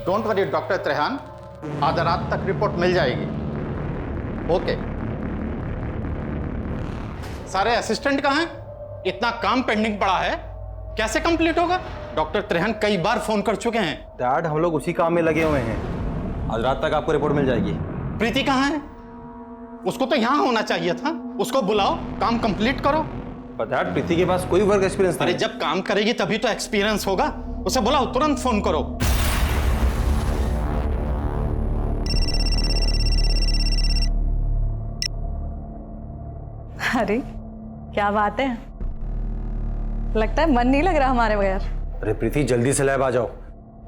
Don't worry doctor Trehan, आधा रात तक रिपोर्ट मिल जाएगी। ओके। सारे असिस्टेंट कहाँ हैं? इतना काम पेंडिंग पड़ा है, कैसे कंप्लीट होगा? डॉक्टर त्रेहान कई बार फोन कर चुके हैं। डैड, हम लोग उसी काम में लगे हुए हैं। आज रात तक आपको रिपोर्ट मिल जाएगी। प्रीति कहाँ है? उसको तो यहां होना चाहिए था। उसको बुलाओ, काम कंप्लीट करो। पर डैड, प्रीति के पास कोई वर्क एक्सपीरियंस नहीं। अरे जब काम करेगी तभी तो एक्सपीरियंस होगा। उसे बुलाओ, तुरंत फोन करो। अरे क्या बात है, लगता है मन नहीं लग रहा हमारे बगैर। अरे प्रीति, जल्दी से लैब आ जाओ।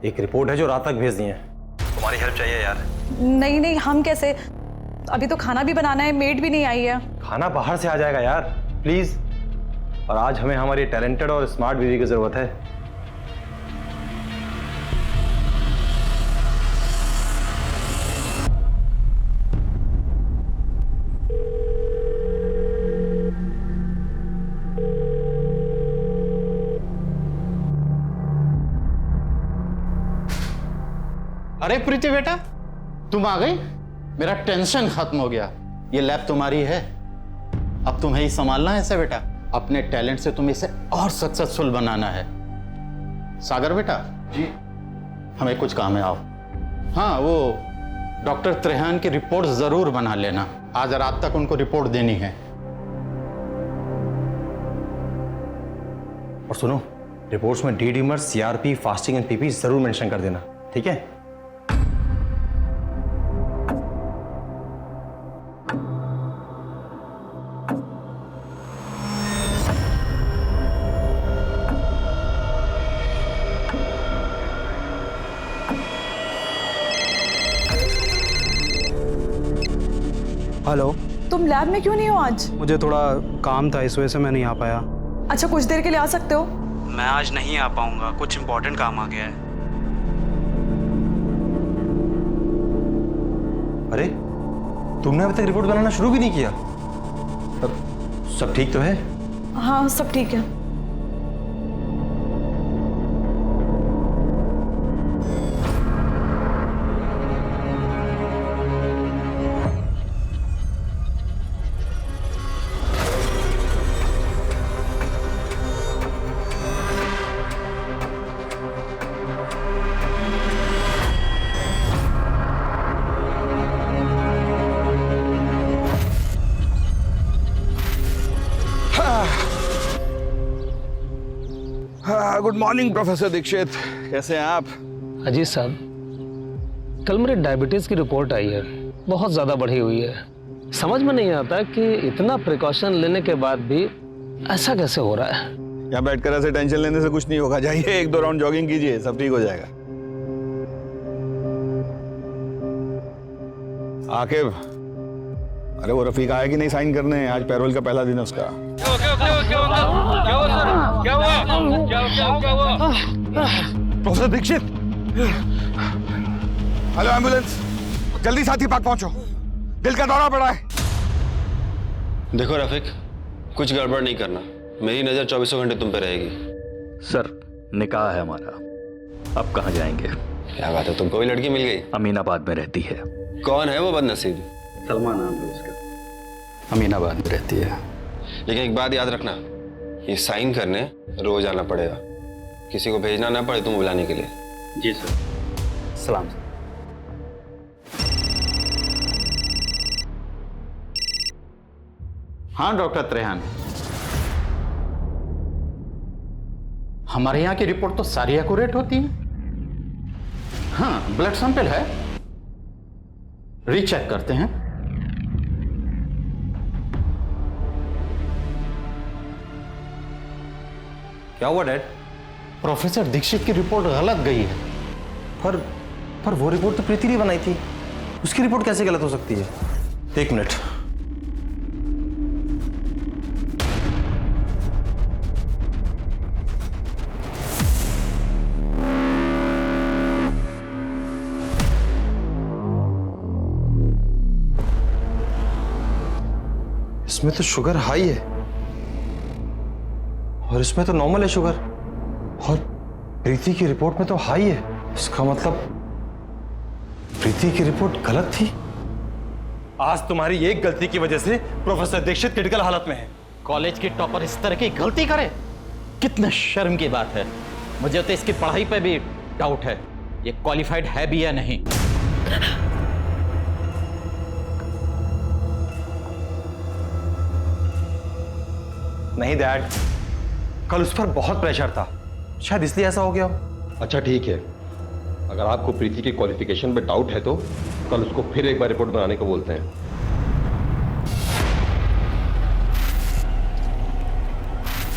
एक रिपोर्ट है जो रात तक भेजनी है। तुम्हारी हेल्प चाहिए यार। नहीं नहीं, हम कैसे? अभी तो खाना भी बनाना है, मेड भी नहीं आई है। खाना बाहर से आ जाएगा यार, प्लीज। और आज हमें हमारी टैलेंटेड और स्मार्ट बीवी की जरूरत है। अरे प्रीति बेटा, तुम आ गई। मेरा टेंशन खत्म हो गया। ये लैब तुम्हारी है, अब तुम्हें ही संभालना है इसे बेटा। अपने टैलेंट से तुम इसे और सक्सेसफुल बनाना है। सागर बेटा जी, हमें कुछ काम है, आओ। हाँ, वो डॉक्टर त्रेहान की रिपोर्ट जरूर बना लेना। आज रात तक उनको रिपोर्ट देनी है। और सुनो, रिपोर्ट्स में D डीमर, CRP, fasting and PP जरूर मेंशन कर देना, ठीक है? हेलो। तुम लैब में क्यों नहीं हो आज? मुझे थोड़ा काम था, इस वजह से मैं नहीं आ पाया। अच्छा, कुछ देर के लिए आ सकते हो? मैं आज नहीं आ पाऊंगा, कुछ इम्पोर्टेंट काम आ गया है। अरे, तुमने अभी तक रिपोर्ट बनाना शुरू भी नहीं किया? सब ठीक तो है? हाँ, सब ठीक है। गुड मॉर्निंग प्रोफेसर दीक्षित, कैसे हैं आप? अजीत साहब, कल मेरे डायबिटीज की रिपोर्ट आई है, बहुत ज्यादा बढ़ी हुई है। समझ में नहीं आता कि इतना प्रिकॉशन लेने के बाद भी ऐसा कैसे हो रहा है। यहाँ बैठकर ऐसे टेंशन लेने से कुछ नहीं होगा। जाइए 1-2 राउंड जॉगिंग कीजिए, सब ठीक हो जाएगा। आकिब, अरे वो रफीक आया कि नहीं साइन करने? आज पैरोल का पहला दिन है उसका। प्रोफेसर दीक्षित, हेलो एम्बुलेंस, जल्दी साथी पार्क पहुंचो, दिल का दौरा पड़ा है। देखो रफीक, कुछ गड़बड़ नहीं करना, मेरी नजर 24 घंटे तुम पे रहेगी। सर, निकाह है हमारा, अब कहाँ जाएंगे? क्या बात है, तुमको भी लड़की मिल गई? अमीनाबाद में रहती है। कौन है वो बदनसीब? सलमा नाम है उसका। अमीनाबाद में रहती है। लेकिन एक बात याद रखना, ये साइन करने रोज आना पड़ेगा, किसी को भेजना ना पड़े तुम बुलाने के लिए। जी सर। सलाम सर। हाँ डॉक्टर त्रेहान, हमारे यहाँ की रिपोर्ट तो सारी एक्यूरेट होती है। हाँ, ब्लड सैंपल है, रीचेक करते हैं। क्या हुआ डैड? प्रोफेसर दीक्षित की रिपोर्ट गलत गई है। पर वो रिपोर्ट तो प्रीति ने बनाई थी, उसकी रिपोर्ट कैसे गलत हो सकती है? एक मिनट। इसमें तो शुगर हाई है और इसमें तो नॉर्मल है शुगर, और प्रीति की रिपोर्ट में तो हाई है। इसका मतलब प्रीति की रिपोर्ट गलत थी। आज तुम्हारी एक गलती की वजह से प्रोफेसर दीक्षित क्रिटिकल हालत में है। कॉलेज की टॉपर इस तरह की गलती करे, कितना शर्म की बात है। मुझे तो इसकी पढ़ाई पे भी डाउट है, ये क्वालिफाइड है भी या नहीं। नहीं डैड, कल उस पर बहुत प्रेशर था, शायद इसलिए ऐसा हो गया हो। अच्छा ठीक है, अगर आपको प्रीति की क्वालिफिकेशन पे डाउट है तो कल उसको फिर एक बार रिपोर्ट बनाने को बोलते हैं।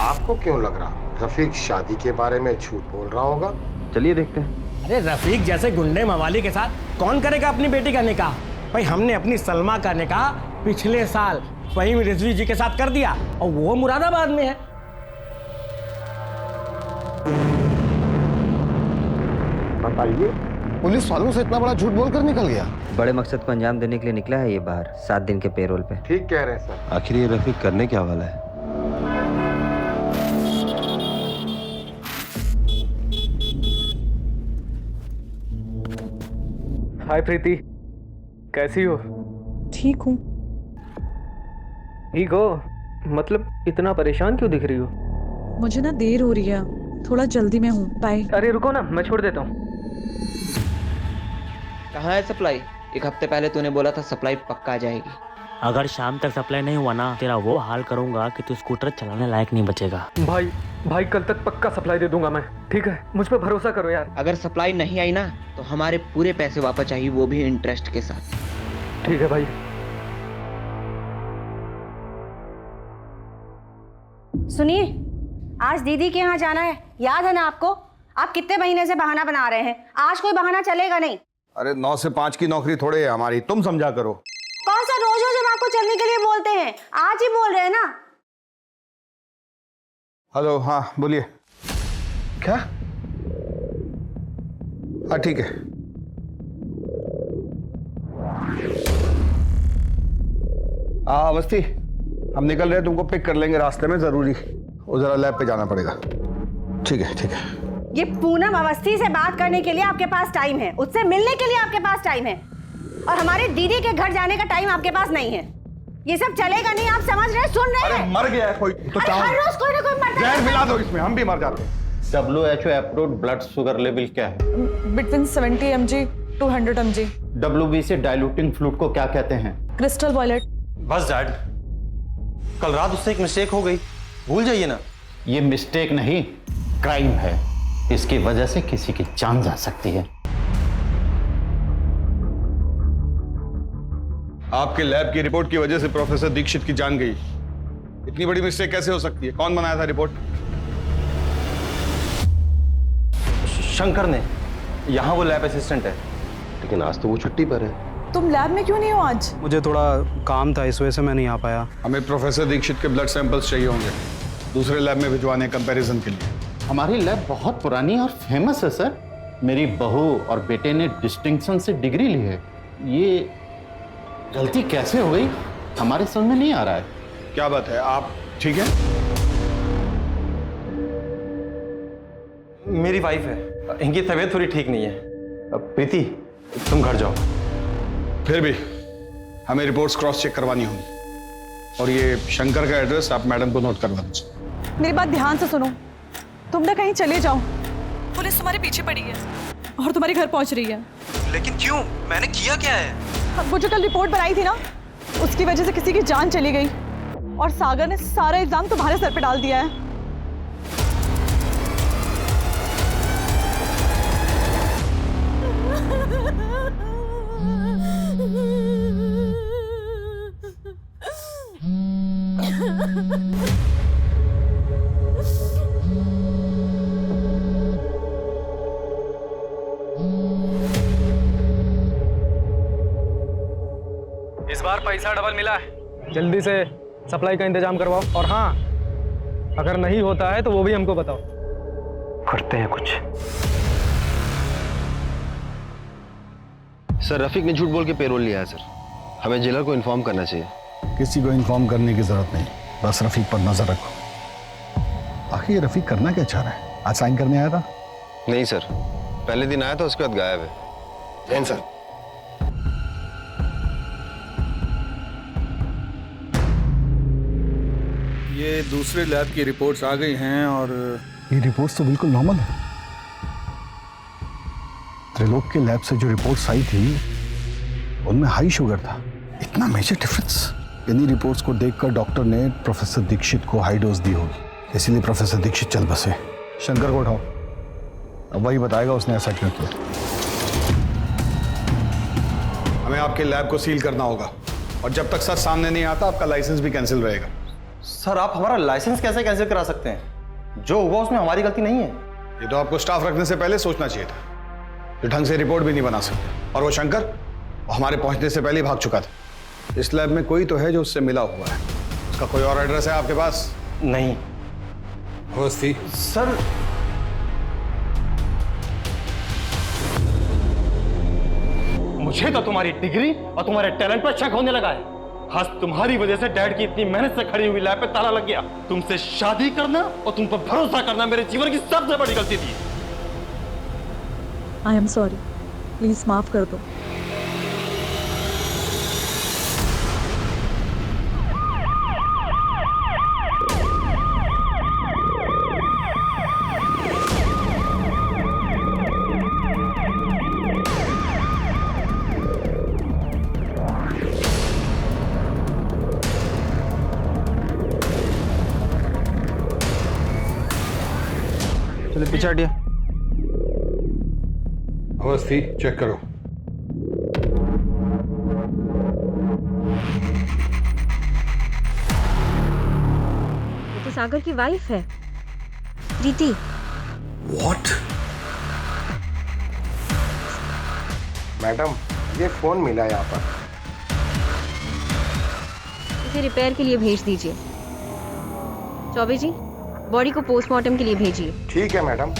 आपको क्यों लग रहा रफीक शादी के बारे में झूठ बोल रहा होगा? चलिए देखते हैं। अरे रफीक जैसे गुंडे मवाली के साथ कौन करेगा अपनी बेटी का निकाह? भाई हमने अपनी सलमा का निकाह पिछले साल फहीम रिजवी जी के साथ कर दिया और वो मुरादाबाद में है। बताइए, पुलिस वालों से इतना बड़ा झूठ बोलकर निकल गया? बड़े मकसद को अंजाम देने के लिए निकला है ये बाहर 7 दिन के पेरोल पे। ठीक कह रहे हैं सर। आखिर ये रफीक करने क्या वाला है? हाय प्रीति, कैसी हो? ठीक हूँ। ठीक हो? मतलब इतना परेशान क्यों दिख रही हो? मुझे ना देर हो रही है, थोड़ा जल्दी में हूँ। बाय। अरे रुको ना, मैं छोड़ देता हूँ। कहाँ है सप्लाई? एक हफ्ते पहले तूने बोला था सप्लाई पक्का आ जाएगी। अगर शाम तक सप्लाई नहीं हुआ ना, तेरा वो हाल करूंगा कि तू स्कूटर चलाने लायक नहीं बचेगा। भाई कल तक पक्का सप्लाई दे दूंगा मैं, ठीक है? मुझ पर भरोसा करो यार। अगर सप्लाई नहीं आई ना तो हमारे पूरे पैसे वापस चाहिए, वो भी इंटरेस्ट के साथ। ठीक है भाई। सुनिए, आज दीदी के यहाँ जाना है, याद है ना आपको? आप कितने महीने से बहाना बना रहे हैं, आज कोई बहाना चलेगा नहीं। अरे 9 से 5 की नौकरी थोड़े है हमारी, तुम समझा करो। कौन सा रोज रोज हम आपको चलने के लिए बोलते हैं, आज ही बोल रहे हैं ना। हेलो, हाँ बोलिए। क्या? हाँ ठीक है। अवस्थी, हम निकल रहे हैं, तुमको पिक कर लेंगे रास्ते में, जरूरी उधर लैब पे जाना पड़ेगा। ठीक है ठीक है। ये पूनम अवस्थी से बात करने के लिए आपके पास टाइम है, उससे मिलने के लिए आपके पास टाइम है, और हमारी दीदी के घर जाने का टाइम आपके पास नहीं है। ये सब चलेगा नहीं, आप समझ रहे, सुन रहे हैं? मर गया है कोई तो हर रोज कोई ना कोई मरता है। जहर मिला दो इसमें, हम भी मर जाते हैं। WHO approved blood sugar level क्या है? Between 70 mg to 100 mg। WBC diluting fluid को क्या कहते हैं? Crystal violet. बस डैड, कल रात उससे एक मिस्टेक हो गई, भूल जाइए ना। ये मिस्टेक नहीं, क्राइम है। इसकी वजह से किसी की जान जा सकती है। आपके लैब की रिपोर्ट की वजह से प्रोफेसर दीक्षित की जान गई। इतनी बड़ी मिस्टेक कैसे हो सकती है? कौन बनाया था रिपोर्ट? शंकर ने, यहाँ वो लैब असिस्टेंट है। लेकिन आज तो वो छुट्टी पर है। तुम लैब में क्यों नहीं हो आज? मुझे थोड़ा काम था, इस वजह से मैं नहीं आ पाया। हमें प्रोफेसर दीक्षित के ब्लड सैंपल्स चाहिए होंगे दूसरे लैब में भिजवाने कंपैरिजन के लिए। हमारी लैब बहुत पुरानी और फेमस है सर। मेरी बहू और बेटे ने डिस्टिंक्शन से डिग्री ली है। ये गलती कैसे हो गई हमारे समझ में नहीं आ रहा है। क्या बात है, आप ठीक है? मेरी वाइफ है, इनकी तबीयत थोड़ी ठीक नहीं है। प्रीति, तुम घर जाओ। फिर भी हमें रिपोर्ट्स क्रॉस चेक करवानी होगी, और ये शंकर का एड्रेस आप मैडम को नोट करवा दीजिए। मेरी बात ध्यान से सुनो, तुम ना कहीं चले जाओ, पुलिस तुम्हारे पीछे पड़ी है और तुम्हारे घर पहुंच रही है। लेकिन क्यों? मैंने किया क्या है? अब वो जो कल रिपोर्ट बनाई थी ना, उसकी वजह से किसी की जान चली गई, और सागर ने सारा इल्जाम तुम्हारे सर पे डाल दिया है। इस बार पैसा डबल मिला है, जल्दी से सप्लाई का इंतजाम करवाओ। और हाँ, अगर नहीं होता है तो वो भी हमको बताओ, करते हैं कुछ। सर रफीक ने झूठ बोल के पेरोल लिया है सर, हमें जेलर को इन्फॉर्म करना चाहिए। किसी को इन्फॉर्म करने की जरूरत नहीं, बस रफीक पर नजर रखो। आखिर ये रफीक करना क्या चाह रहा है? आज साइन करने आया था? नहीं सर, पहले दिन आया था, उसके बाद गायब है। जैन सर, ये दूसरे लैब की रिपोर्ट्स आ गई हैं और ये रिपोर्ट्स तो बिल्कुल नॉर्मल है। त्रिलोक के लैब से जो रिपोर्ट्स आई थी उनमें हाई शुगर था। इतना मेजर डिफरेंस? इन्हीं रिपोर्ट्स को देखकर डॉक्टर ने प्रोफेसर दीक्षित को हाई डोज दी होगी, इसीलिए प्रोफेसर दीक्षित चल बसे। शंकर को उठाओ, अब वही बताएगा उसने ऐसा क्यों किया। हमें आपके लैब को सील करना होगा और जब तक सच सामने नहीं आता आपका लाइसेंस भी कैंसिल रहेगा। सर आप हमारा लाइसेंस कैसे कैंसिल करा सकते हैं? जो हुआ उसमें हमारी गलती नहीं है। ये तो आपको स्टाफ रखने से पहले सोचना चाहिए था। जो ढंग से रिपोर्ट भी नहीं बना सकते। और वो शंकर वो हमारे पहुंचने से पहले ही भाग चुका था। इस लैब में कोई तो है जो उससे मिला हुआ है। उसका कोई और एड्रेस है आपके पास? नहीं। अवस्थी सर मुझे तो तुम्हारी डिग्री और तुम्हारे टैलेंट पर शक होने लगा है। खास तुम्हारी वजह से डैड की इतनी मेहनत से खड़ी हुई लैब पे ताला लग गया। तुमसे शादी करना और तुम पर भरोसा करना मेरे जीवन की सबसे बड़ी गलती थी। आई एम सॉरी, प्लीज माफ कर दो। चलो पीछे हटिए। अवस्थी चेक करो। ये तो सागर की वाइफ है, प्रीति। व्हाट? मैडम ये फोन मिला यहाँ पर। इसे रिपेयर के लिए भेज दीजिए। चौबे जी, बॉडी को पोस्टमार्टम के लिए भेजिए। ठीक है मैडम।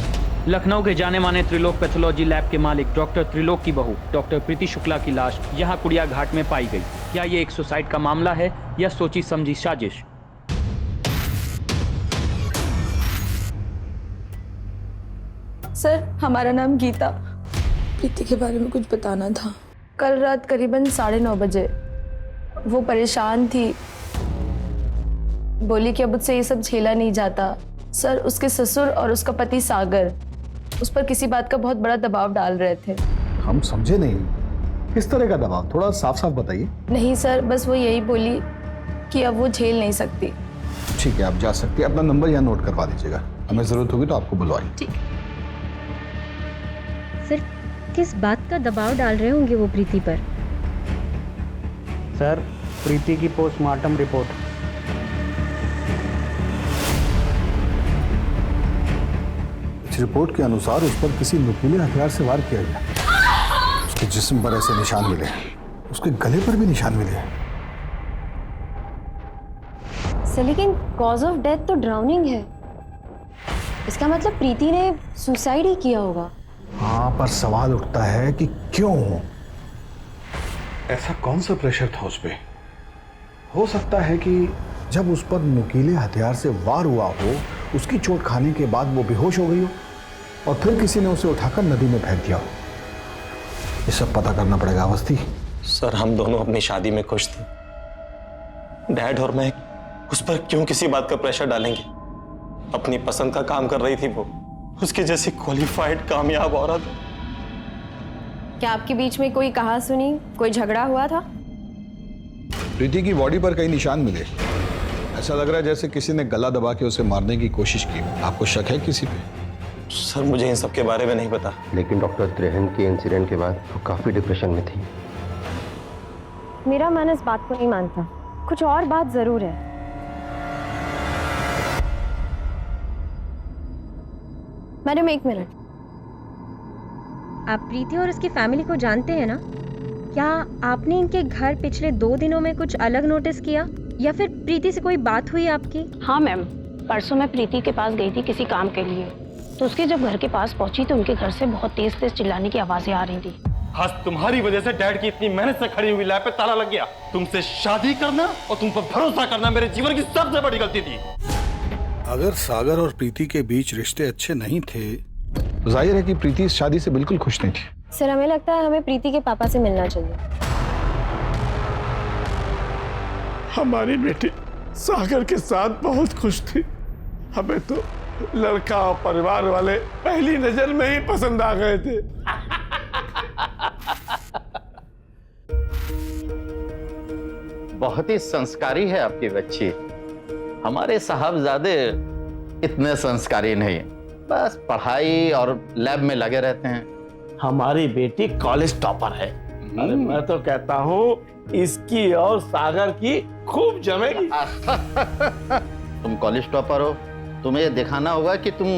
लखनऊ के जाने माने त्रिलोक पैथोलॉजी लैब के मालिक डॉक्टर त्रिलोक की बहू डॉक्टर प्रीति शुक्ला की लाश यहाँ कुड़िया घाट में पाई गई। क्या ये एक सुसाइड का मामला है या सोची समझी साजिश? सर, हमारा नाम गीता। प्रीति के बारे में कुछ बताना था। कल रात करीबन 9:30 बजे वो परेशान थी, बोली कि अब मुझसे ये सब झेला नहीं जाता। सर, उसके ससुर और उसका पति सागर उस पर किसी बात का बहुत बड़ा दबाव डाल रहे थे। हम समझे नहीं, किस तरह का दबाव? थोड़ा साफ साफ बताइए। नहीं सर, बस वो यही बोली कि अब वो झेल नहीं सकती। ठीक है, आप जा सकते हैं। अपना नंबर यहाँ नोट करवा दीजिएगा, हमें जरूरत होगी तो आपको बुलवाएं। ठीक। सर, किस बात का दबाव डाल रहे होंगे वो प्रीति पर? सर, प्रीति की पोस्टमार्टम रिपोर्ट। इस रिपोर्ट के अनुसार उस पर किसी नुकीले हथियार से वार किया गया। उसके जिस्म पर ऐसे निशान मिले, उसके गले पर भी निशान मिले। सर, लेकिन कॉज ऑफ डेथ तो ड्राउनिंग है। इसका मतलब प्रीति ने सुसाइड ही किया होगा। हाँ, पर सवाल उठता है कि क्यों? ऐसा कौन सा प्रेशर था उस पे? हो सकता है कि जब उस पर नुकीले हथियार से वार हुआ हो, उसकी चोट खाने के बाद वो बेहोश हो गई हो और फिर किसी ने उसे उठाकर नदी में फेंक दिया हो। ये सब पता करना पड़ेगा अवस्थी। सर, हम दोनों अपनी शादी में खुश थे। डैड और मैं उस पर क्यों किसी बात का प्रेशर डालेंगे? अपनी पसंद का काम कर रही थी वो, उसकी जैसी क्वालिफाइड कामयाब औरत। क्या आपके बीच में कोई कहा सुनी, कोई झगड़ा हुआ था? प्रीति की बॉडी पर कई निशान मिले। ऐसा लग रहा है जैसे किसी ने गला दबा के उसे मारने की कोशिश की। आपको शक है किसी पे? सर, मुझे इन सब के बारे में नहीं पता। लेकिन डॉक्टर त्रेहन के इंसिडेंट के बाद वो काफी डिप्रेशन में थी। मेरा मन इस बात को नहीं मानता। कुछ और बात जरूर है। Madam, 1 minute. आप प्रीति और उसकी फैमिली को जानते हैं ना? क्या आपने इनके घर पिछले 2 दिनों में कुछ अलग नोटिस किया या फिर प्रीति से कोई बात हुई आपकी? हाँ मैम, परसों मैं प्रीति के पास गई थी किसी काम के लिए, तो उसके जब घर के पास पहुंची तो उनके घर से बहुत तेज तेज चिल्लाने की आवाजें आ रही थी। खास तुम्हारी वजह से डैड की इतनी मेहनत से खड़ी हुई लैब पे ताला लग गया। तुमसे शादी करना और तुम पर भरोसा करना मेरे जीवन की सबसे बड़ी गलती थी। अगर सागर और प्रीति के बीच रिश्ते अच्छे नहीं थे तो जाहिर है कि प्रीति इस शादी से बिल्कुल खुश नहीं थी। सर, हमें लगता है हमें प्रीति के पापा से मिलना चाहिए। हमारी बेटी सागर के साथ बहुत खुश थी। हमें तो लड़का और परिवार वाले पहली नजर में ही पसंद आ गए थे। बहुत ही संस्कारी है आपकी बच्ची। हमारे साहबजादे इतने संस्कारी नहीं, बस पढ़ाई और लैब में लगे रहते हैं। हमारी बेटी कॉलेज टॉपर है। अरे मैं तो कहता हूँ इसकी और सागर की खूब जमेगी। तुम कॉलेज टॉपर हो, तुम्हें ये दिखाना होगा कि तुम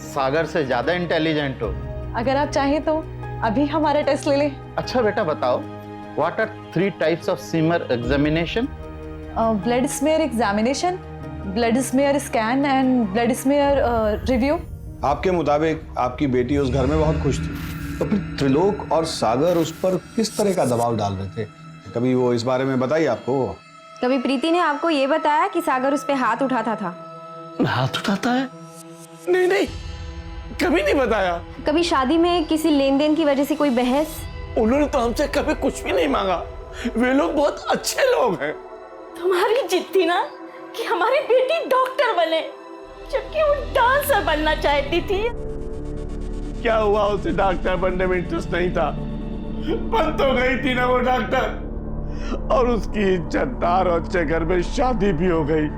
सागर से ज्यादा इंटेलिजेंट हो। अगर आप चाहें तो अभी हमारा टेस्ट ले लें। अच्छा बेटा बताओ, what are 3 types of smear examination? Blood smear examination, blood smear scan and blood smear review. आपके मुताबिक आपकी बेटी उस घर में बहुत खुश थी, तो फिर त्रिलोक और सागर उस पर किस तरह का दबाव डाल रहे थे? कभी वो इस बारे में बताइए आपको? कभी प्रीति ने आपको ये बताया कि सागर उस पे हाथ उठाता था? हाथ उठाता है? नहीं नहीं, कभी नहीं बताया। कभी शादी में किसी लेन देन की वजह से कोई बहस? उन्होंने तो हमसे कभी कुछ भी नहीं मांगा। वे लोग बहुत अच्छे लोग हैं। तुम्हारी जिद थी ना कि हमारी बेटी डॉक्टर बने, जबकि वो डांसर बनना चाहती थी। क्या हुआ, उसे डॉक्टर बनने में इंटरेस्ट नहीं था? बन तो गई थी ना वो डॉक्टर, और उसकी इज्जतदार और अच्छे घर में शादी भी हो गई।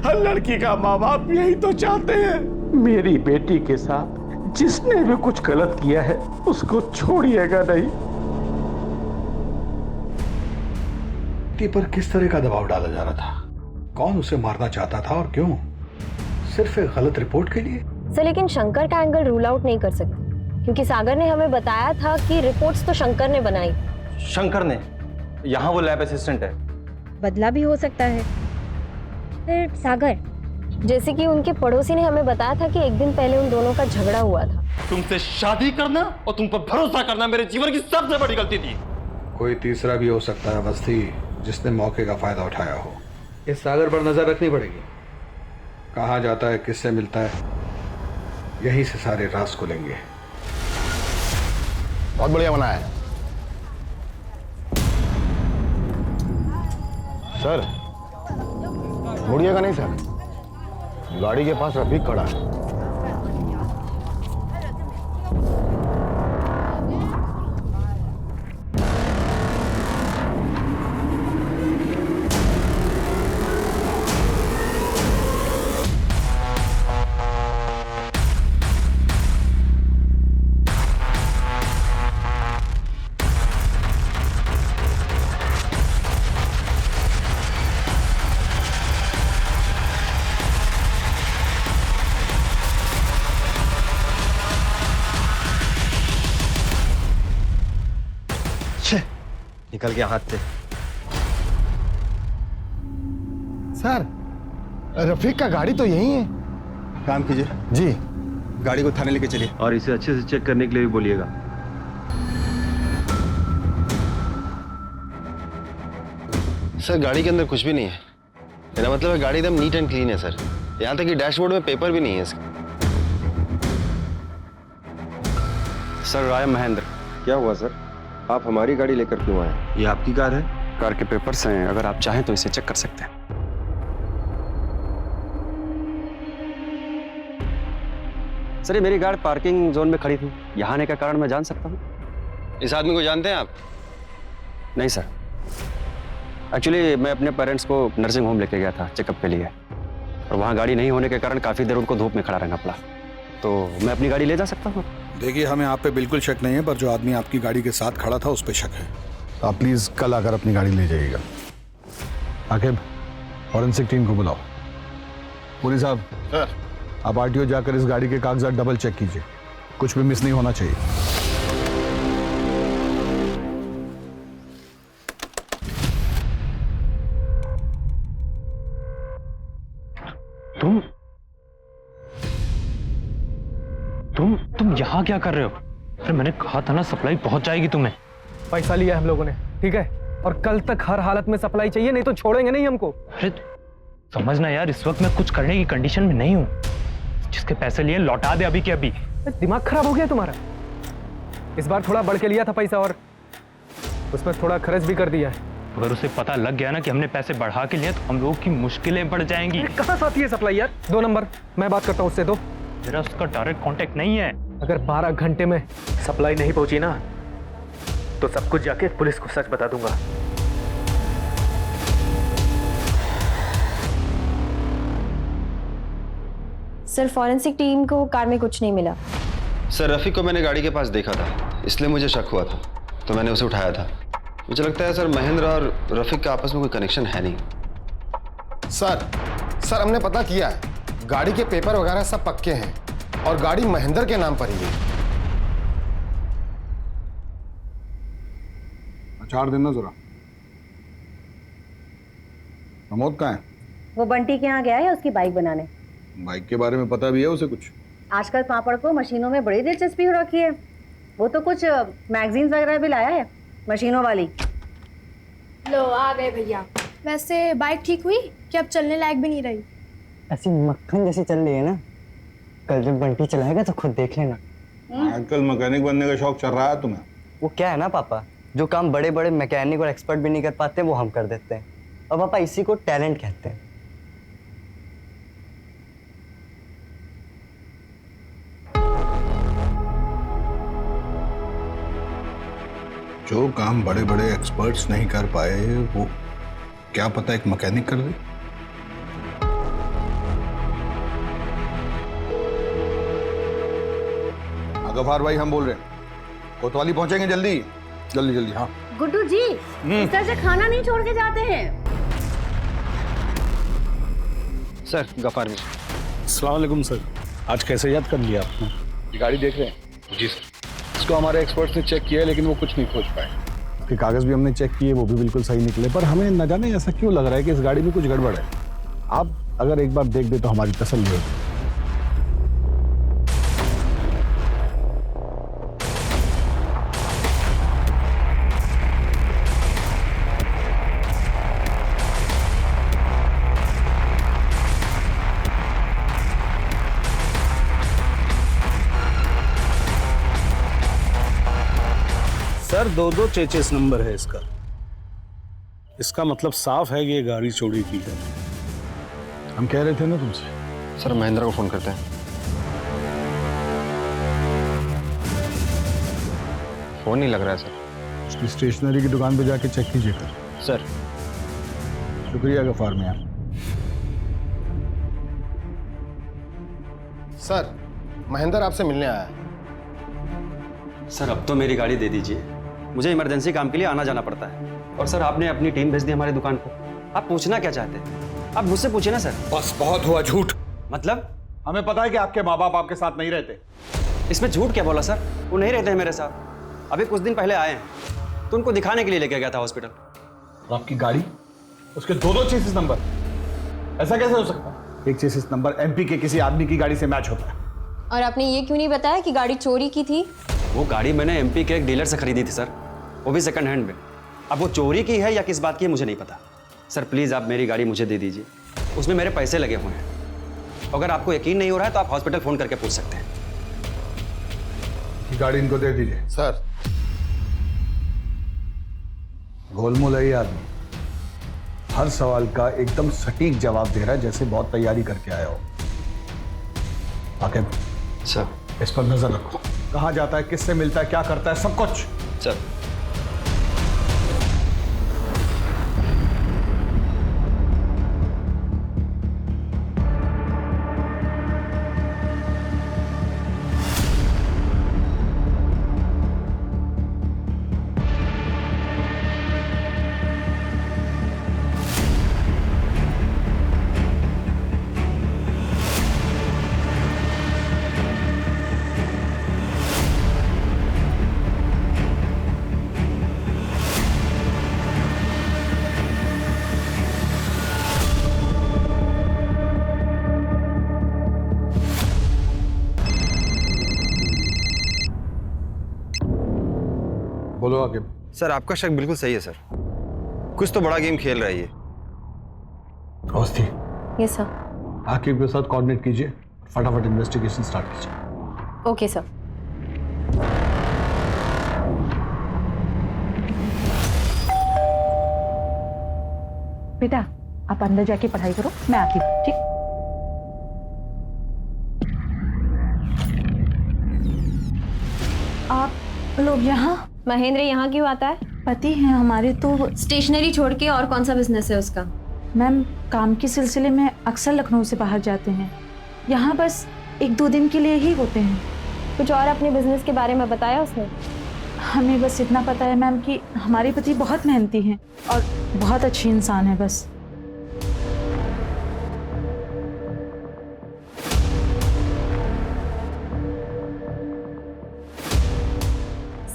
हर लड़की का माँ बाप यही तो चाहते हैं। मेरी बेटी के साथ जिसने भी कुछ गलत किया है उसको छोड़िएगा नहीं। पर किस तरह का दबाव डाला जा रहा था? कौन उसे मारना चाहता था और क्यों? सिर्फ एक गलत रिपोर्ट के लिए? सर लेकिन शंकर का एंगल रूल आउट नहीं कर सकते, क्योंकि सागर ने हमें बताया था कि रिपोर्ट्स तो शंकर ने बनाई। शंकर ने? यहाँ वो लैब असिस्टेंट है। बदला भी हो सकता है। फिर सागर, जैसे कि उनके पड़ोसी ने हमें बताया था कि एक दिन पहले उन दोनों का झगड़ा हुआ था। तुमसे शादी करना और तुम पर भरोसा करना मेरे जीवन की सबसे बड़ी गलती थी। कोई तीसरा भी हो सकता है अवस्थी, जिसने मौके का फायदा उठाया हो। इस सागर पर नजर रखनी पड़ेगी। कहाँ जाता है, किससे मिलता है, यहीं से सारे राज खुलेंगे। बहुत बढ़िया बना है सर। मुड़िएगा नहीं सर, गाड़ी के पास रफीक खड़ा है। निकल गया हाथ से। सर रफीक का गाड़ी तो यही है। काम कीजिए जी, गाड़ी को थाने लेके चलिए और इसे अच्छे से चेक करने के लिए भी बोलिएगा। सर गाड़ी के अंदर कुछ भी नहीं है। मेरा मतलब है गाड़ी एकदम नीट एंड क्लीन है सर। यहाँ तक कि डैशबोर्ड में पेपर भी नहीं है इसका। सर राय महेंद्र। क्या हुआ सर, आप हमारी गाड़ी लेकर क्यों आए? ये आपकी कार है? कार के पेपर्स हैं, अगर आप चाहें तो इसे चेक कर सकते हैं। सर ये मेरी गाड़ी पार्किंग जोन में खड़ी थी, यहाँ आने का कारण मैं जान सकता हूँ? इस आदमी को जानते हैं आप? नहीं सर, एक्चुअली मैं अपने पेरेंट्स को नर्सिंग होम लेके गया था चेकअप के लिए, और वहाँ गाड़ी नहीं होने के कारण काफ़ी देर उनको धूप में खड़ा रहना पड़ा, तो मैं अपनी गाड़ी ले जा सकता हूँ? देखिए हमें आप पे बिल्कुल शक नहीं है, पर जो आदमी आपकी गाड़ी के साथ खड़ा था उस पे शक है। तो आप प्लीज कल आकर अपनी गाड़ी ले जाइएगा। आकिब, फॉरेंसिक टीम को बुलाओ। पुलिस साहब सर, आप आरटीओ जाकर इस गाड़ी के कागजात डबल चेक कीजिए, कुछ भी मिस नहीं होना चाहिए। तुम यहाँ क्या कर रहे हो? अरे मैंने कहा था ना सप्लाई पहुंच जाएगी तुम्हें। पैसा लिया हम लोगों ने, ठीक है, और कल तक हर हालत में सप्लाई चाहिए, नहीं तो छोड़ेंगे नहीं हमको। अरे समझना यार, इस वक्त मैं कुछ करने की कंडीशन में नहीं हूँ। जिसके पैसे लिए लौटा दे अभी के अभी। दिमाग खराब हो गया तुम्हारा? इस बार थोड़ा बढ़ के लिया था पैसा और उसमें थोड़ा खर्च भी कर दिया है। अगर उसे पता लग गया ना कि हमने पैसे बढ़ा के लिए तो हम लोग की मुश्किलें बढ़ जाएंगी। कहाँ से आती है सप्लाई यार? 2 नंबर, मैं बात करता हूँ उससे। दो। मेरा उसका डायरेक्ट कांटेक्ट नहीं है। अगर 12 घंटे में सप्लाई नहीं पहुंची ना तो सब कुछ जाके पुलिस को सच बता दूंगा। सर फॉरेंसिक टीम को कार में कुछ नहीं मिला। सर रफ़ीक को मैंने गाड़ी के पास देखा था, इसलिए मुझे शक हुआ था, तो मैंने उसे उठाया था। मुझे लगता है सर महेंद्र और रफ़ीक का आपस में कोई कनेक्शन है नहीं। सर हमने पता किया है, गाड़ी के पेपर वगैरह सब पक्के हैं और गाड़ी महेंद्र के नाम पर ही है। अचार देना जरा। प्रमोद कहाँ है? वो बंटी के यहाँ गया है उसकी बाइक बनाने। बाइक के बारे में पता भी है उसे कुछ? आजकल पापड़ को मशीनों में बड़ी दिलचस्पी हो रखी है। वो तो कुछ मैगजीन्स वगैरह भी लाया है मशीनों वाली। लो आ गए भैया। वैसे बाइक ठीक हुई कि अब चलने लायक भी नहीं रही? ऐसी मक्खन जैसी चल रही है ना, कल जब बंटी चलाएगा तो खुद देख लेना। आजकल मैकेनिक बनने का शौक चल रहा है तुम्हें? वो क्या है ना पापा, जो काम बड़े बड़े मैकेनिक और एक्सपर्ट भी नहीं कर पाते वो हम कर देते हैं। और पापा इसी को टैलेंट कहते हैं। जो काम बड़े बड़े एक्सपर्ट्स नहीं कर पाए वो क्या पता एक मैकेनिक कर दे। गफार भाई हम बोल रहे हैं, कोतवाली पहुंचेंगे जल्दी जल्दी जल्दी। हाँ गुड्डू जी, इस तरह से खाना नहीं छोड़ के जाते हैं। सर गफार जी। अस्सलाम वालेकुम सर, आज कैसे याद कर लिया आपने? ये गाड़ी देख रहे हैं? जी सर। इसको हमारे एक्सपर्ट्स ने चेक किया लेकिन वो कुछ नहीं खोज पाए। उसके कागज भी हमने चेक किए, वो भी बिल्कुल सही निकले, पर हमें न जाने ऐसा क्यों लग रहा है कि इस गाड़ी में कुछ गड़बड़ है। आप अगर एक बार देख दे तो हमारी तसल्ली होगी। सर 2-2 चेचिस नंबर है इसका। इसका मतलब साफ है कि ये गाड़ी चोरी की है। हम कह रहे थे ना तुमसे। सर महेंद्र को फोन करते हैं। फोन नहीं लग रहा है सर। उसकी स्टेशनरी की दुकान पे जाके चेक कीजिए सर। शुक्रिया गफार मियां। सर महेंद्र आपसे मिलने आया है। सर अब तो मेरी गाड़ी दे दीजिए, मुझे इमरजेंसी काम के लिए आना जाना पड़ता है। और सर आपने अपनी टीम भेज दी हमारी दुकान पर। आप पूछना क्या चाहते हैं? आप मुझसे पूछिए ना सर। बस बहुत हुआ झूठ। मतलब? हमें पता है कि आपके माँ बाप आपके साथ नहीं रहते। इसमें झूठ क्या बोला सर? वो नहीं रहते हैं मेरे साथ। अभी कुछ दिन पहले आए हैं तो उनको दिखाने के लिए लेके गया था हॉस्पिटल। और आपकी गाड़ी, उसके 2-2 चेसिस नंबर, ऐसा कैसे हो सकता है? एक चेसिस नंबर एमपी के किसी आदमी की गाड़ी से मैच होता है। और आपने ये क्यों नहीं बताया कि गाड़ी चोरी की थी? वो गाड़ी मैंने एमपी के एक डीलर से खरीदी थी सर, वो भी सेकंड हैंड में। अब वो चोरी की है या किस बात की है मुझे नहीं पता। सर प्लीज़ आप मेरी गाड़ी मुझे दे दीजिए, उसमें मेरे पैसे लगे हुए हैं। अगर आपको यकीन नहीं हो रहा है तो आप हॉस्पिटल फ़ोन करके पूछ सकते हैं। गाड़ी इनको दे दीजिए। सर गोलमोल है ये आदमी, हर सवाल का एकदम सटीक जवाब दे रहा है, जैसे बहुत तैयारी करके आया हो। आकिब सर इस पर नजर रखो, कहाँ जाता है, किससे मिलता है, क्या करता है, सब कुछ। सर बोलो आकिब। सर आपका शक बिल्कुल सही है सर, कुछ तो बड़ा गेम खेल रहा है ये। Awasthi, yes sir. आकिब के साथ कोऑर्डिनेट कीजिए, फटाफट इन्वेस्टिगेशन स्टार्ट कीजिए। Okay sir. बेटा आप अंदर जाके पढ़ाई करो, मैं आती हूँ। ठीक। आप लोग यहाँ? महेंद्र यहाँ क्यों आता है? पति हैं हमारे, तो स्टेशनरी छोड़ के और कौन सा बिजनेस है उसका? मैम काम के सिलसिले में अक्सर लखनऊ से बाहर जाते हैं, यहाँ बस 1-2 दिन के लिए ही होते हैं। कुछ और अपने बिजनेस के बारे में बताया उसने? हमें बस इतना पता है मैम कि हमारे पति बहुत मेहनती हैं और बहुत अच्छे इंसान है बस।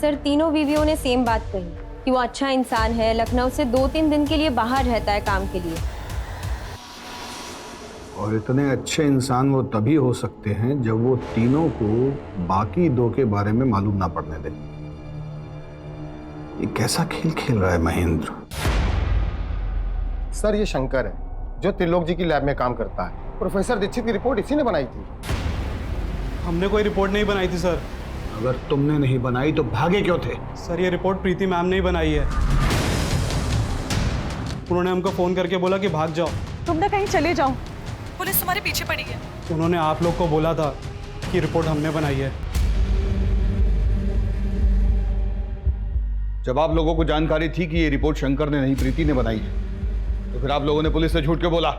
सर तीनों बीवियों ने सेम बात कही कि वो अच्छा इंसान है, लखनऊ से 2-3 दिन के लिए बाहर रहता है काम के लिए। और इतने अच्छे इंसान वो तभी हो सकते हैं जब वो तीनों को बाकी 2 के बारे में मालूम ना पड़ने दें। ये कैसा खेल खेल रहा है महेंद्र? सर ये शंकर है जो त्रिलोक जी की लैब में काम करता है। प्रोफेसर दीक्षित की रिपोर्ट इसी ने बनाई थी। हमने कोई रिपोर्ट नहीं बनाई थी सर। अगर तुमने नहीं बनाई तो भागे क्यों थे? सर ये रिपोर्ट प्रीति मैम ने ही बनाई है। उन्होंने हमको फोन करके बोला कि भाग जाओ, तुम ना कहीं चले जाओ, पुलिस तुम्हारे पीछे पड़ी है। उन्होंने आप लोग को बोला था कि रिपोर्ट हमने बनाई है। जब आप लोगों को जानकारी थी कि ये रिपोर्ट शंकर ने नहीं प्रीति ने बनाई है, तो फिर आप लोगों ने पुलिस से झूठ क्यों बोला?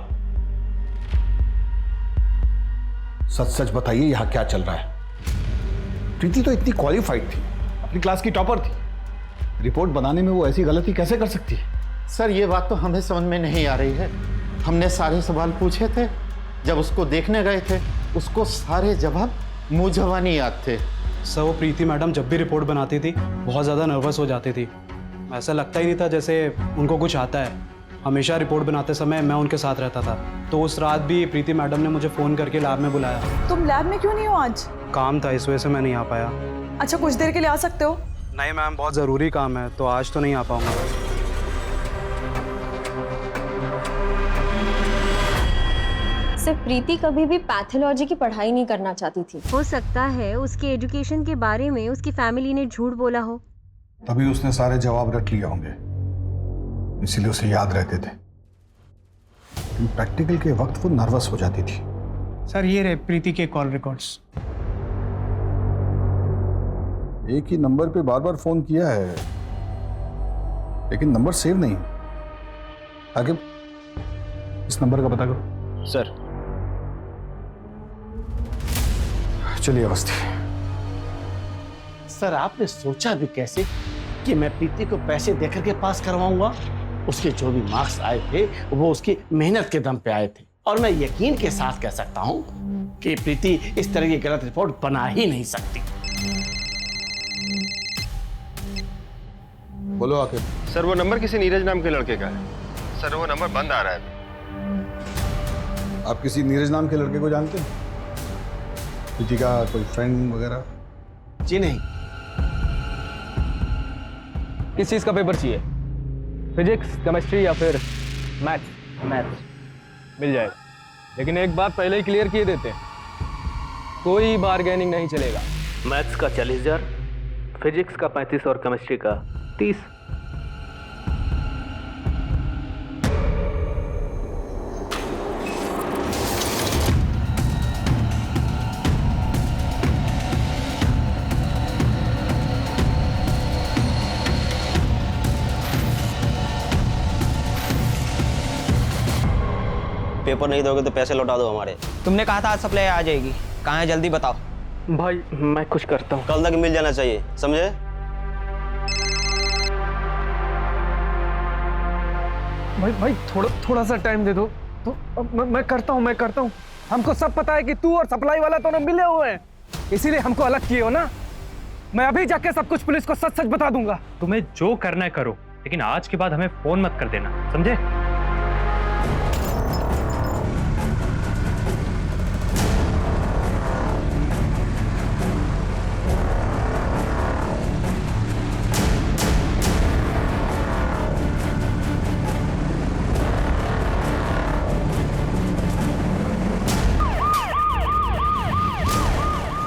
सच सच बताइए यहां क्या चल रहा है? प्रीति तो इतनी क्वालिफाइड थी, अपनी क्लास की टॉपर थी, रिपोर्ट बनाने में वो ऐसी गलती कैसे कर सकती है? सर ये बात तो हमें समझ में नहीं आ रही है। हमने सारे सवाल पूछे थे, जब उसको देखने गए थे उसको सारे जवाब मुंह जवानी याद थे। सर वो प्रीति मैडम जब भी रिपोर्ट बनाती थी बहुत ज़्यादा नर्वस हो जाती थी। ऐसा लगता ही नहीं था जैसे उनको कुछ आता है। हमेशा रिपोर्ट बनाते समय मैं उनके साथ रहता था। तो उस रात भी प्रीति मैडम ने मुझे फ़ोन करके लैब में बुलाया। तुम लैब में क्यों नहीं हो आज? काम था, इस वजह से मैं नहीं आ पाया। अच्छा कुछ देर के लिए आ सकते हो? नहीं मैम, बहुत ज़रूरी काम है, तो आज तो नहीं आ पाऊंगा। सर प्रीति कभी भी पैथोलॉजी की पढ़ाई नहीं करना चाहती थी। हो सकता है उसके एजुकेशन के बारे में उसकी फैमिली ने झूठ बोला हो, तभी उसने सारे जवाब रख लिए होंगे, इसीलिए उसे याद रहते थे। प्रैक्टिकल के वक्त वो नर्वस हो जाती थी। सर ये रहे प्रीति के कॉल रिकॉर्ड्स। एक ही नंबर पे बार बार फोन किया है, लेकिन नंबर सेव नहीं। आगे इस नंबर का पता करो। सर चलिए अवस्थी। सर आपने सोचा भी कैसे कि मैं प्रीति को पैसे देकर के पास करवाऊंगा? उसके जो भी मार्क्स आए थे वो उसकी मेहनत के दम पे आए थे, और मैं यकीन के साथ कह सकता हूं कि प्रीति इस तरह की गलत रिपोर्ट बना ही नहीं सकती। बोलो आखिर। सर वो नंबर किसी नीरज नाम के लड़के का है। सर वो नंबर बंद आ रहा है। आप किसी नीरज नाम के लड़के को जानते हैं? प्रीति का कोई फ्रेंड वगैरह? जी नहीं। किस चीज़ का पेपर चाहिए? फिजिक्स, केमिस्ट्री या फिर मैथ्स? मिल जाएगा, लेकिन एक बात पहले ही क्लियर किए देते हैं, कोई बार्गेनिंग नहीं चलेगा। मैथ्स का 40,000, फिजिक्स का 35 और केमिस्ट्री का 30। पेपर नहीं दोगे तो पैसे लौटा दो हमारे। तुमने कहा था आज सप्लाई आ जाएगी, कहाँ है जल्दी बताओ। भाई मैं कुछ करता हूँ। कल तक मिल जाना चाहिए, समझे? भाई थोड़ा सा टाइम दे दो तो मैं करता हूँ। हमको सब पता है कि तू और सप्लाई वाला दोनों मिले हुए हैं, इसीलिए हमको अलग किए हो ना। मैं अभी जाके सब कुछ पुलिस को सच बता दूंगा। तुम्हें जो करना है करो, लेकिन आज के बाद हमें फोन मत कर देना, समझे?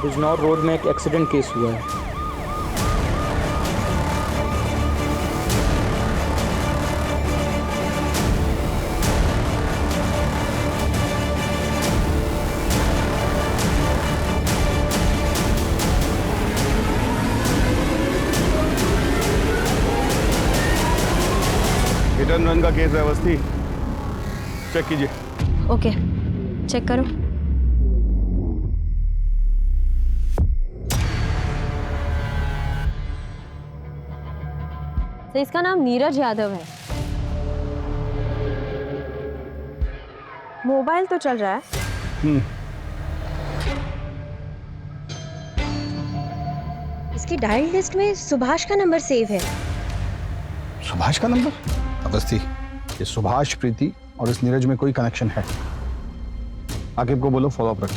बिजनौर रोड में एक एक्सीडेंट केस हुआ है। का केस है अवस्थी, चेक कीजिए। ओके, चेक करो। तो इसका नाम नीरज यादव है। मोबाइल तो चल रहा है। इसकी डायल लिस्ट में सुभाष का नंबर सेव है। सुभाष का नंबर? अवस्थी, ये सुभाष, प्रीति और इस नीरज में कोई कनेक्शन है? आकिब को बोलो फॉलो अप रखें,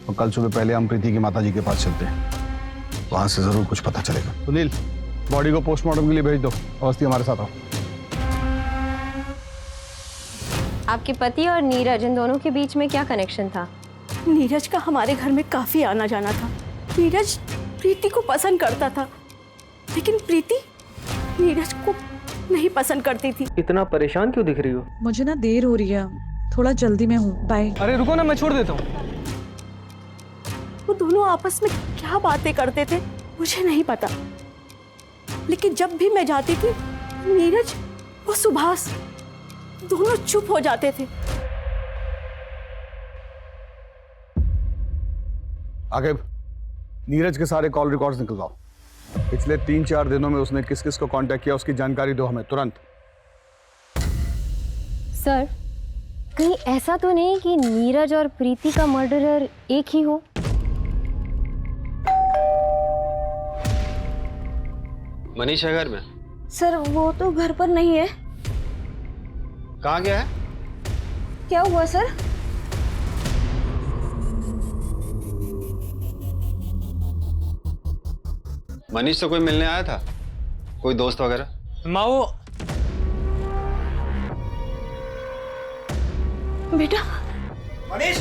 और कल सुबह पहले हम प्रीति की माताजी के पास चलते हैं, वहां से जरूर कुछ पता चलेगा। सुनील, बॉडी को पोस्टमार्टम के लिए भेज दो। अवस्थी हमारे साथ आओ। आपके पति और नीरज, इन दोनों के बीच में क्या कनेक्शन था? नीरज का हमारे घर में काफी आना जाना था। नीरज प्रीति को पसंद करता था, लेकिन प्रीति नीरज को नहीं पसंद करती थी। इतना परेशान क्यों दिख रही हो? मुझे ना देर हो रही है, थोड़ा जल्दी में हूँ, बाय। अरे रुको ना, मैं छोड़ देता हूँ। वो दोनों आपस में क्या बातें करते थे मुझे नहीं पता, लेकिन जब भी मैं जाती थी नीरज और सुभाष दोनों चुप हो जाते थे। आकिब, नीरज के सारे कॉल रिकॉर्ड्स निकलवाओ। पिछले 3-4 दिनों में उसने किस किस को कांटेक्ट किया, उसकी जानकारी दो हमें तुरंत। सर, कहीं ऐसा तो नहीं कि नीरज और प्रीति का मर्डरर एक ही हो? मनीष है घर में? सर वो तो घर पर नहीं है। कहाँ गया है? क्या हुआ सर? मनीष से कोई मिलने आया था? कोई दोस्त वगैरह? माओ, बेटा मनीष,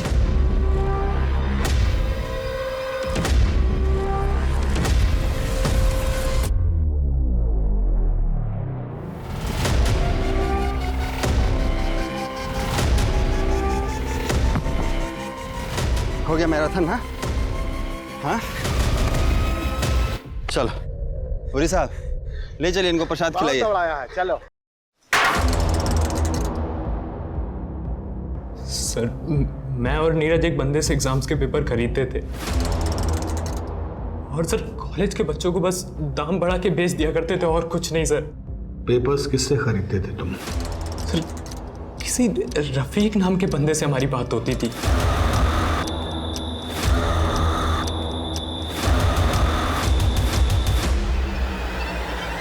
हो गया मैराथन? हाँ हाँ, चलो पुरी साहब, ले चलिए इनको, प्रसाद खिलाइए। है, चलो। सर, मैं और नीरज एक बंदे से एग्जाम्स के पेपर खरीदते थे, और सर कॉलेज के बच्चों को बस दाम बढ़ा के बेच दिया करते थे, और कुछ नहीं सर। पेपर्स किससे खरीदते थे तुम? सर, किसी रफीक नाम के बंदे से हमारी बात होती थी।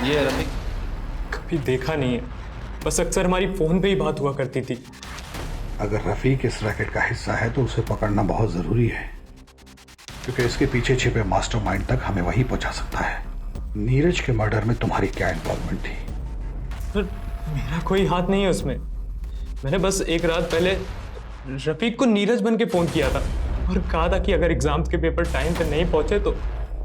ये है रफीक? कभी देखा नहीं है, बस अक्सर हमारी फोन पे ही बात हुआ करती थी। अगर रफीक इस रैकेट का हिस्सा है तो उसे पकड़ना बहुत जरूरी है, क्योंकि इसके पीछे छिपे मास्टरमाइंड तक हमें वही पहुंचा सकता है। नीरज के मर्डर में तुम्हारी क्या इन्वॉल्वमेंट थी? सर, मेरा कोई हाथ नहीं है उसमें। मैंने बस एक रात पहले रफीक को नीरज बन के फोन किया था और कहा था कि अगर एग्जाम्स के पेपर टाइम पे नहीं पहुंचे तो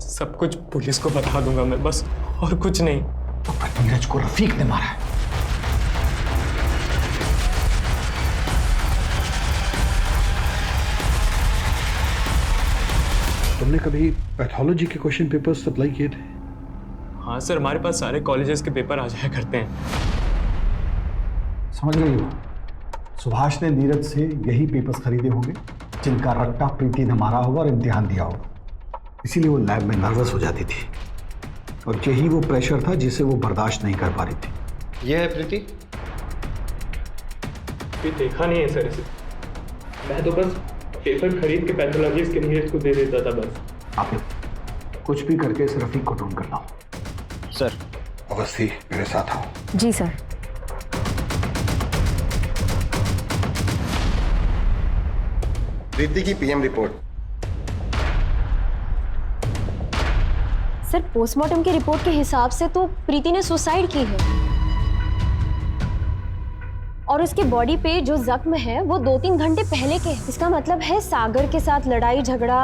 सब कुछ पुलिस को बता दूंगा मैं, बस, और कुछ नहीं। तो नीरज को रफीक ने मारा है? तुमने कभी पैथोलॉजी के क्वेश्चन पेपर सप्लाई किए थे? हाँ सर, हमारे पास सारे कॉलेजेस के पेपर आ जाया करते हैं। समझ रही हो, सुभाष ने नीरज से यही पेपर्स खरीदे होंगे जिनका रट्टा प्रीति ने मारा होगा और इम्तिहान दिया होगा, इसीलिए वो लैब में नर्वस हो जाती थी, और यही वो प्रेशर था जिसे वो बर्दाश्त नहीं कर पा रही थी। ये है प्रीति? ये देखा नहीं है सर इसे, मैं तो बस पेपर खरीद के पैथोलॉजिस्ट के नीरज को दे देता था बस। आप लोग कुछ भी करके इस रफीक को ढूंढ कर लाओ। सर। अवस्थी, मेरे साथ आओ। जी सर। प्रीति की पीएम रिपोर्ट। सर, पोस्टमार्टम की रिपोर्ट के हिसाब से तो प्रीति ने सुसाइड की है, और उसके बॉडी पे जो जख्म है वो 2-3 घंटे पहले के हैं। इसका मतलब है सागर के साथ लड़ाई झगड़ा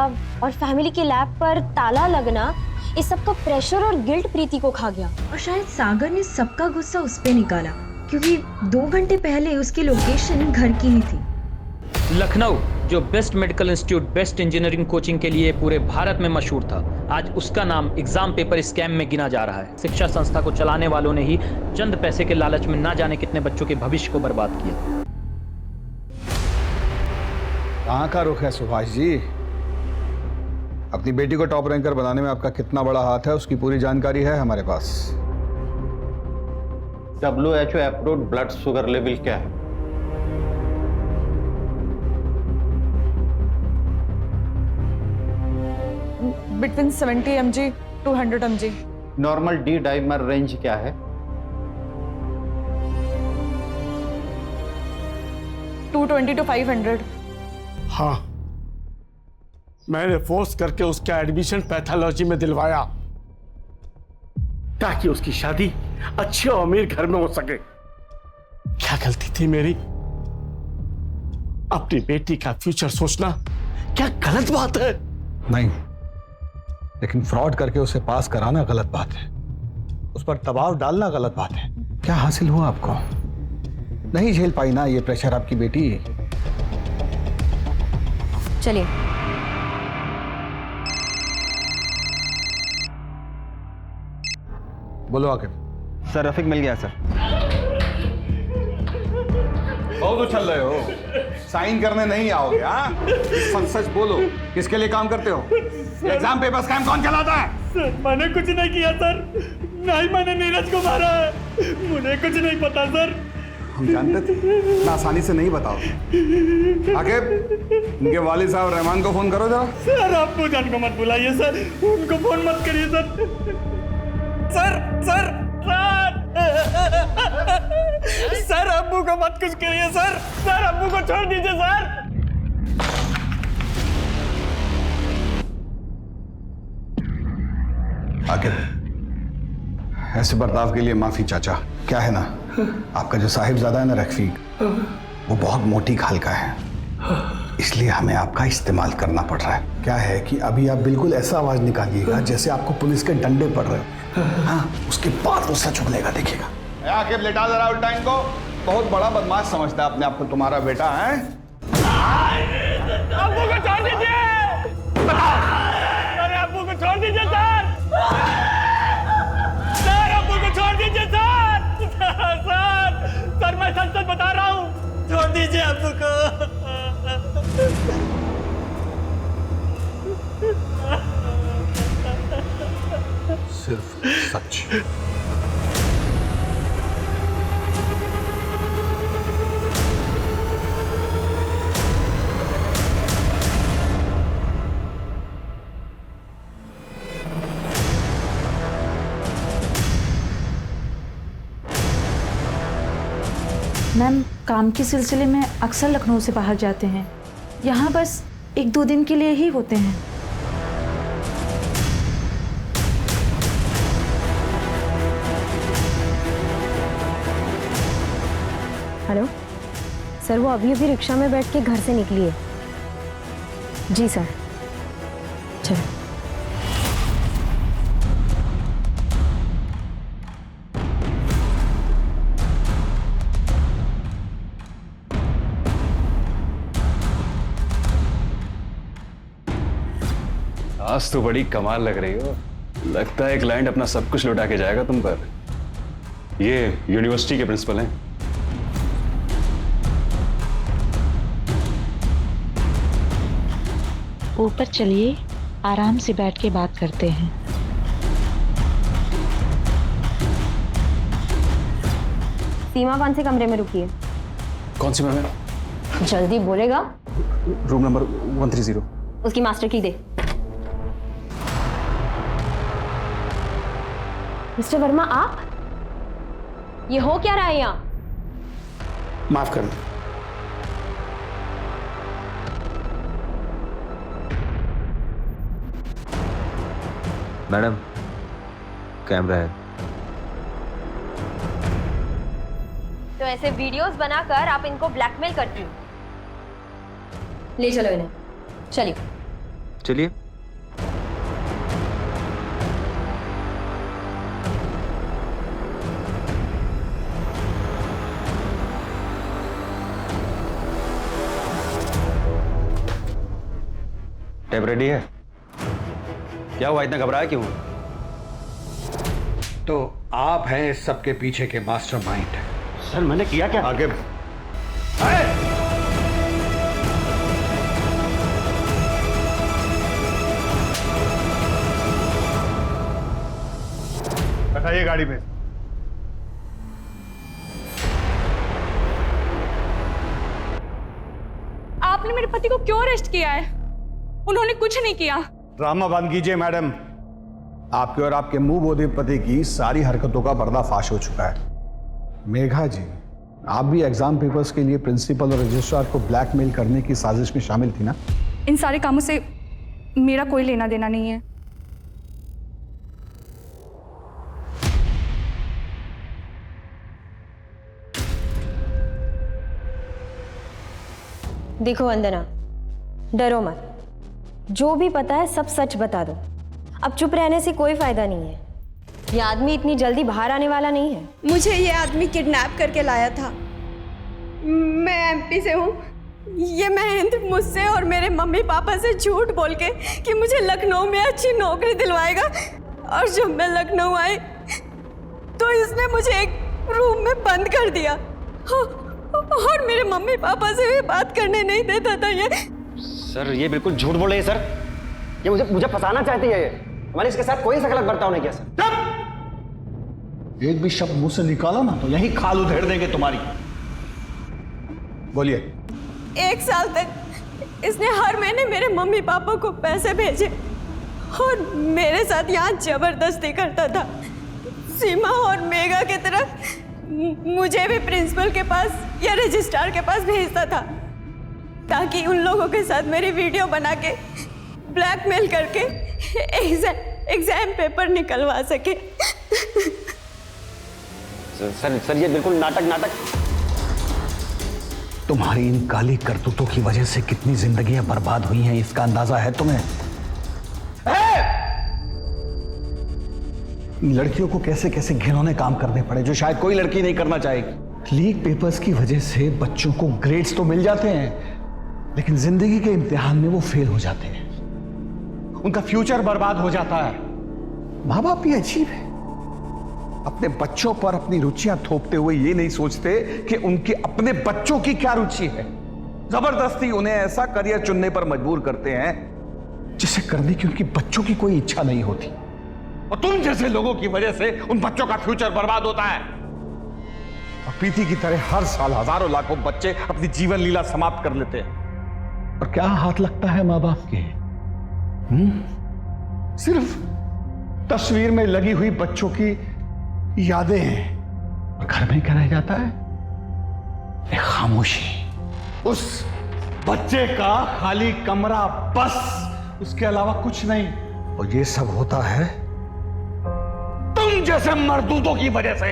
और फैमिली के लैब पर ताला लगना, इस सब का प्रेशर और गिल्ट प्रीति को खा गया। और शायद सागर ने सबका गुस्सा उस पे निकाला, क्योंकि 2 घंटे पहले उसकी लोकेशन घर की ही थी। लखनऊ जो best medical institute, best engineering coaching के लिए पूरे भारत में मशहूर था, आज उसका नाम एग्जाम पेपर स्कैम में गिना जा रहा है। शिक्षा संस्था को चलाने वालों ने ही चंद पैसे के लालच में ना जाने कितने बच्चों के भविष्य को बर्बाद किया। कहाँ का रुख है सुभाष जी? अपनी बेटी को टॉप रैंकर बनाने में आपका कितना बड़ा हाथ है, उसकी पूरी जानकारी है हमारे पास। WHO approved blood sugar level क्या है? Between 70 mg to 100 mg। Normal D dimer range क्या है? 220 to 500। हाँ, मैंने फोर्स करके उसका एडमिशन पैथोलॉजी में दिलवाया ताकि उसकी शादी अच्छे और अमीर घर में हो सके। क्या गलती थी मेरी? अपनी बेटी का फ्यूचर सोचना क्या गलत बात है? नहीं, लेकिन फ्रॉड करके उसे पास कराना गलत बात है, उस पर दबाव डालना गलत बात है। क्या हासिल हुआ आपको? नहीं झेल पाई ना ये प्रेशर आपकी बेटी? चलिए। बोलो आके। सर रफीक मिल गया सर। बहुत उछल रहे हो, साइन करने नहीं आओगे? हाँ, सच सच बोलो, किसके लिए काम करते हो? एग्जाम पेपर स्कैम कौन चलाता है? सर मैंने कुछ नहीं किया सर, नहीं मैंने नीरज को मारा है, मुझे कुछ नहीं पता सर। हम जानते थे, इतना आसानी से नहीं बताओ। आके इनके वालिद साहब रहमान को फोन करो जरा। सर आप जान को मत बुलाइए सर, उनको फोन मत करिए sir. Sir sir sir sir अब्बू को मत कुछ करिए सर, सर अब्बू को छोड़ दीजिए सर। आके ऐसे बर्ताव के लिए माफी चाचा। क्या है ना, आपका जो साहिबजादा है ना रफीक, वो बहुत मोटी खाल का है, इसलिए हमें आपका इस्तेमाल करना पड़ रहा है। क्या है कि अभी आप बिल्कुल ऐसा आवाज निकालिएगा जैसे आपको पुलिस के डंडे पड़ रहे हो। हाँ, उसके बाद वो सच उगलेगा, देखिएगा। आखिर लेटा जरा उल्टा इनको, बहुत बड़ा बदमाश समझता है अपने आप को तुम्हारा बेटा है। अब्बू को छोड़ दीजिए, अरे अब्बू को छोड़ दीजिए सर, सर अब्बू को छोड़ दीजिए सर, सर मैं सच सच बता रहा हूँ, छोड़ दीजिए अब्बू को। सिर्फ सच। मैम काम के सिलसिले में अक्सर लखनऊ से बाहर जाते हैं, यहाँ बस 1-2 दिन के लिए ही होते हैं। हेलो सर, वो अभी अभी रिक्शा में बैठ के घर से निकली है। जी सर, चलो। आज तो बड़ी कमाल लग रही हो, लगता है क्लाइंट अपना सब कुछ लौटा के जाएगा तुम पर। ये यूनिवर्सिटी के प्रिंसिपल हैं। ऊपर चलिए, आराम से बैठ के बात करते हैं। सीमा कौन से कमरे में रुकी है? कौन सी मैम? जल्दी बोलेगा। Room number 130। उसकी मास्टर की दे। मिस्टर वर्मा, आप ये हो क्या रहा है यहाँ? माफ कर दो। मैडम, कैमरा है। तो ऐसे वीडियोस बनाकर आप इनको ब्लैकमेल करती हो? ले चलो इन्हें, चलिए। चलिए। टेप रेडी है? क्या हुआ, इतना घबराया क्यों? तो आप हैं इस सबके पीछे के मास्टरमाइंड। सर मैंने किया क्या? आगे बैठाइए गाड़ी में। आपने मेरे पति को क्यों अरेस्ट किया है? उन्होंने कुछ नहीं किया। ड्रामा बंद कीजिए मैडम। आपके और आपके मुंह बोधे पति की सारी हरकतों का पर्दाफाश हो चुका है। मेघा जी, आप भी एग्जाम पेपर्स के लिए प्रिंसिपल और रजिस्ट्रार को ब्लैकमेल करने की साजिश में शामिल थी ना? इन सारे कामों से मेरा कोई लेना देना नहीं है। देखो वंदना, डरो मत। जो भी पता है सब सच बता दो। अब चुप रहने से कोई फायदा नहीं है। ये आदमी इतनी जल्दी बाहर आने वाला नहीं है। मुझे ये आदमी किडनैप करके लाया था। मैं एमपी से हूँ। ये महेंद्र मुझसे और मेरे मम्मी पापा से झूठ बोल के कि मुझे लखनऊ में अच्छी नौकरी दिलवाएगा, और जब मैं लखनऊ आई तो इसने मुझे एक रूम में बंद कर दिया और मेरे मम्मी पापा से भी बात करने नहीं देता था। ये सर ये बिल्कुल झूठ बोल रहे हैं सर। ये मुझे फंसाना चाहती है। मैंने इसके साथ कोई सा गलत बर्ताव नहीं किया सर। एक भी शब्द मुंह से निकाला ना तो यही खाल उधेड़ देंगे तुम्हारी। बोलिए। 1 साल तक इसने हर महीने मेरे मम्मी पापा को पैसे भेजे और मेरे साथ यहाँ जबरदस्ती करता था। सीमा और मेघा की तरह मुझे भी प्रिंसिपल के पास या रजिस्ट्रार के पास भेजता था, ताकि उन लोगों के साथ मेरी वीडियो बना के ब्लैकमेल करके एग्जाम पेपर निकलवा सके। सर ये बिल्कुल नाटक। तुम्हारी इन काली करतूतों की वजह से कितनी जिंदगियां बर्बाद हुई हैं, इसका अंदाजा है तुम्हें? लड़कियों को कैसे कैसे घिनौने काम करने पड़े जो शायद कोई लड़की नहीं करना चाहेगी। लीक पेपर्स की वजह से बच्चों को ग्रेड्स तो मिल जाते हैं, लेकिन जिंदगी के इम्तिहान में वो फेल हो जाते हैं, उनका फ्यूचर बर्बाद हो जाता है। माँ बाप भी अजीब है, अपने बच्चों पर अपनी रुचियां थोपते हुए ये नहीं सोचते कि उनके अपने बच्चों की क्या रुचि है। जबरदस्ती उन्हें ऐसा करियर चुनने पर मजबूर करते हैं जिसे करने की उनकी बच्चों की कोई इच्छा नहीं होती, और तुम जैसे लोगों की वजह से उन बच्चों का फ्यूचर बर्बाद होता है। और प्रीति की तरह हर साल हजारों लाखों बच्चे अपनी जीवन लीला समाप्त कर लेते हैं। और क्या हाथ लगता है माँ बाप के? सिर्फ तस्वीर में लगी हुई बच्चों की यादें हैं, और घर में क्या रह जाता है? एक खामोशी। उस बच्चे का खाली कमरा, बस, उसके अलावा कुछ नहीं। और ये सब होता है तुम जैसे मर्दूदों की वजह से।